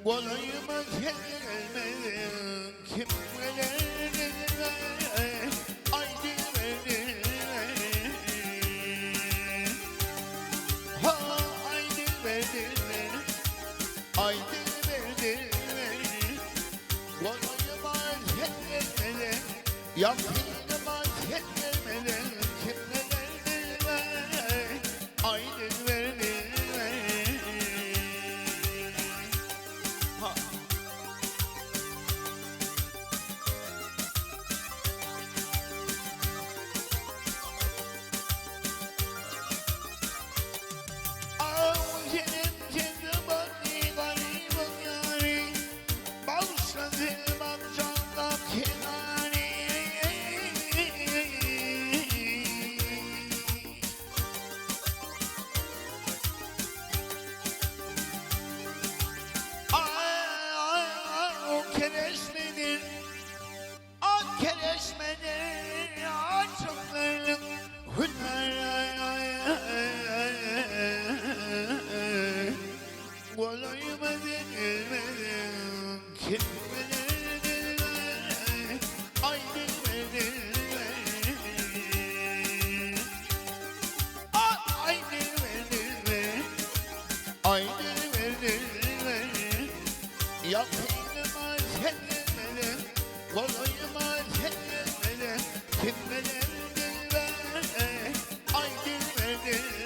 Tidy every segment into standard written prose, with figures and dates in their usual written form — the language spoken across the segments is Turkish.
Kolayıma gelmedim kimmelerine haydi verin ha haydi verin haydi verin kolayıma gelmedim yakınıma gelmedim kimmelerine haydi verin Kereşmedir açıklarım hüner kolayıma denilmedim kimmelerdir haydi verin haydi verin haydi verin yakınıma gelmedim kolayıma gelmedim kimmelerdir haydi verin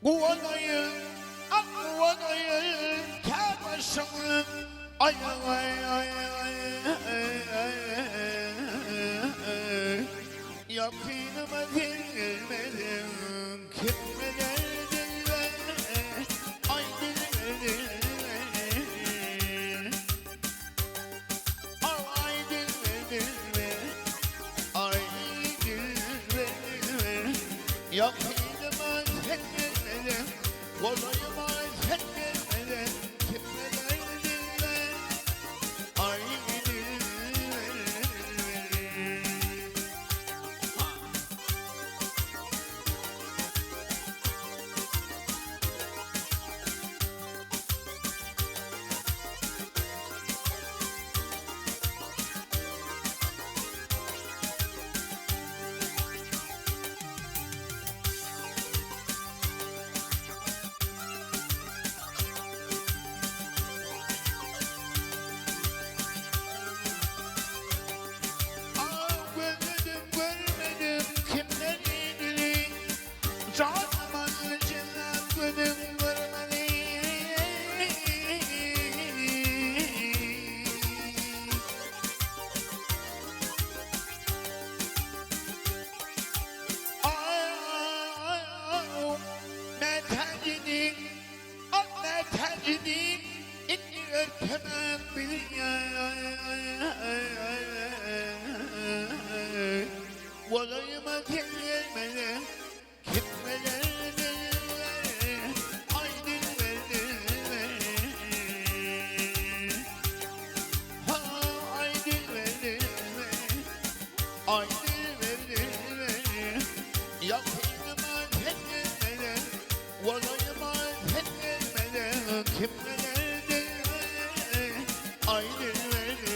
Kuvanayım, kuvanayım, kerbaşımın ay ay ay ay yakınıma gelmedim kimmelerdir haydi verin haydi verin haydi verin yakınıma gelmedim kolayıma gelmedim kimmelerdir haydi verin Kolayıma gelmedim kimmelerdir haydi verin ha haydi verin haydi verin yakınıma gelmedim kolayıma gelmedim kimmelerdir haydi verin